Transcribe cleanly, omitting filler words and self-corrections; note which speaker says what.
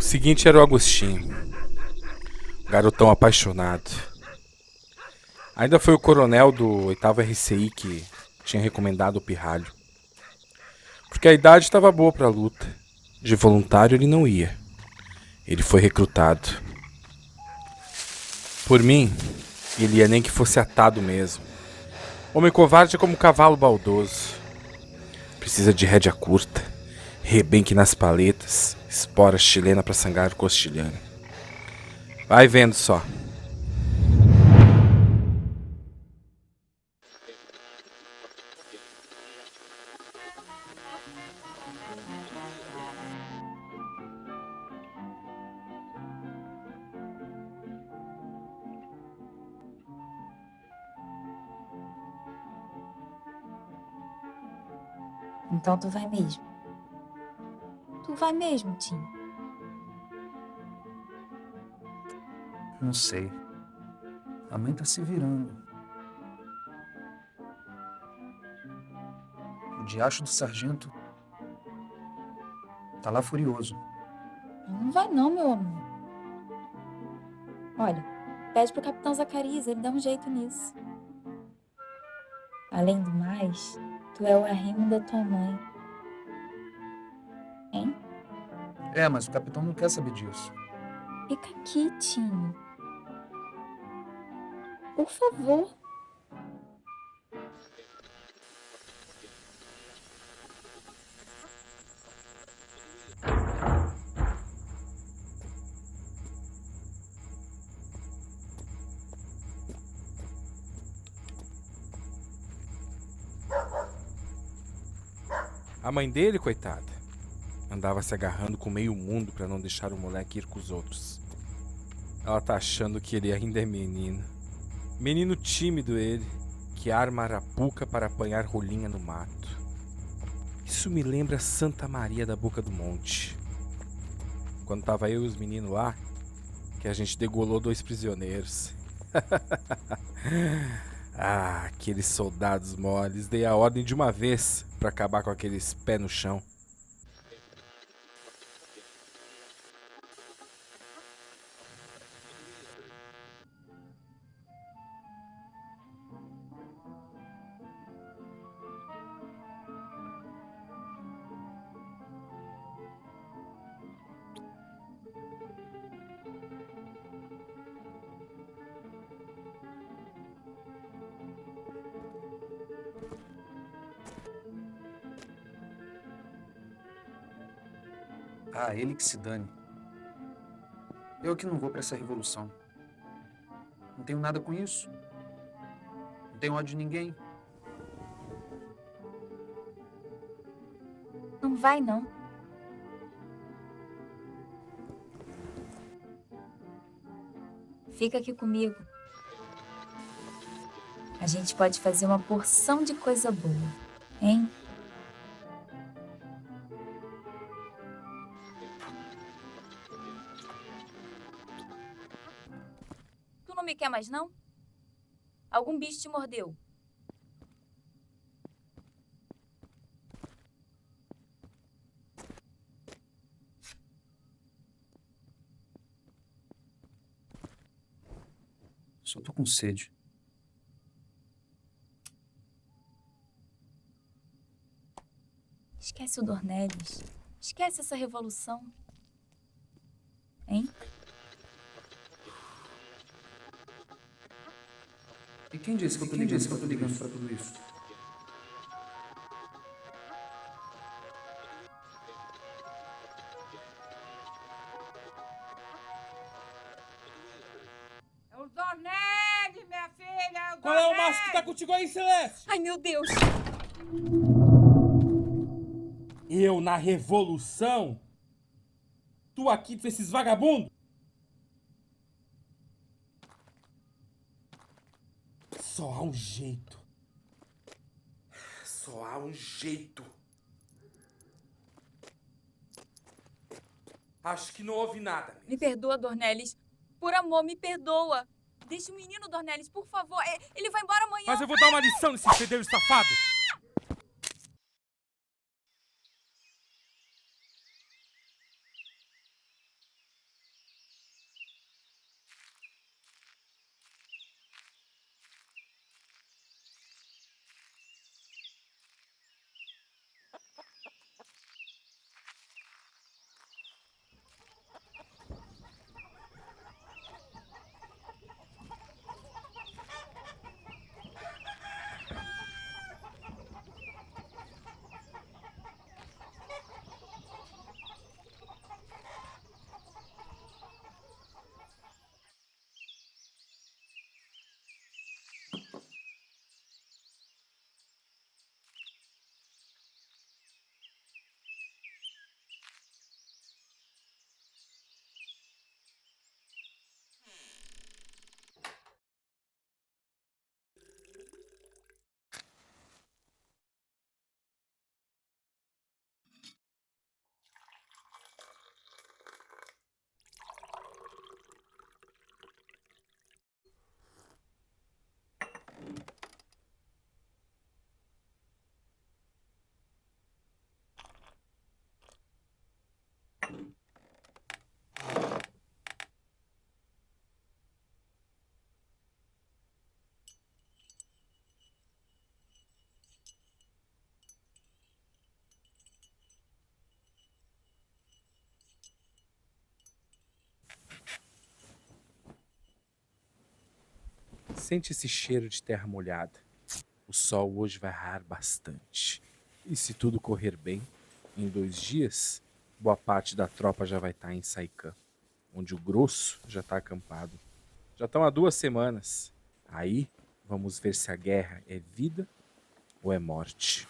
Speaker 1: seguinte era o Agostinho, garotão apaixonado. Ainda foi o coronel do 8º RCI que tinha recomendado o pirralho. Porque a idade estava boa pra luta. De voluntário ele não ia. Ele foi recrutado. Por mim, ele ia nem que fosse atado mesmo. Homem covarde é como cavalo baldoso. Precisa de rédea curta, rebenque nas paletas, espora chilena pra sangrar o costilhano. Vai vendo só.
Speaker 2: Então tu vai mesmo. Tu vai mesmo, Tim.
Speaker 3: Não sei. A mãe tá se virando. O diacho do sargento tá lá furioso.
Speaker 2: Não vai não, meu amor. Olha, pede pro Capitão Zacarias, ele dá um jeito nisso. Além do mais, tu é o arrimo da tua mãe. Hein?
Speaker 3: É, mas o capitão não quer saber disso.
Speaker 2: Fica aqui, Tim. Por favor.
Speaker 1: A mãe dele, coitada, andava se agarrando com meio mundo pra não deixar o moleque ir com os outros. Ela tá achando que ele ainda é menino. Menino tímido ele, que arma arapuca para apanhar rolinha no mato. Isso me lembra Santa Maria da Boca do Monte. Quando tava eu e os meninos lá, que a gente degolou 2 prisioneiros. Ah, aqueles soldados moles. Dei a ordem de uma vez pra acabar com aqueles pé no chão.
Speaker 3: Ah, ele que se dane. Eu que não vou pra essa revolução. Não tenho nada com isso. Não tenho ódio de ninguém.
Speaker 2: Não vai, não. Fica aqui comigo. A gente pode fazer uma porção de coisa boa, hein? Tu não me quer mais, não? Algum bicho te mordeu?
Speaker 3: Só tô com sede.
Speaker 2: Esquece o Dornelles. Esquece essa revolução. Hein?
Speaker 3: E quem disse que eu tô ligando pra tudo isso?
Speaker 4: É o Dornelles, minha filha! É o
Speaker 1: Qual é o
Speaker 4: Dornelles!
Speaker 1: macho que tá contigo aí, Celeste?
Speaker 2: Ai, meu Deus!
Speaker 1: Eu na revolução? Tu aqui com esses vagabundos? Só há um jeito. Só há um jeito. Acho que não houve nada mesmo.
Speaker 2: Me perdoa, Dornelles. Por amor, me perdoa. Deixa o menino, Dornelles, por favor. Ele vai embora amanhã.
Speaker 1: Mas eu vou dar uma lição nesse fedelho safado. Sente esse cheiro de terra molhada. O sol hoje vai raiar bastante. E se tudo correr bem, em 2 dias, boa parte da tropa já vai estar em Saicã, onde o grosso já está acampado. Já estão há 2 semanas. Aí, vamos ver se a guerra é vida ou é morte.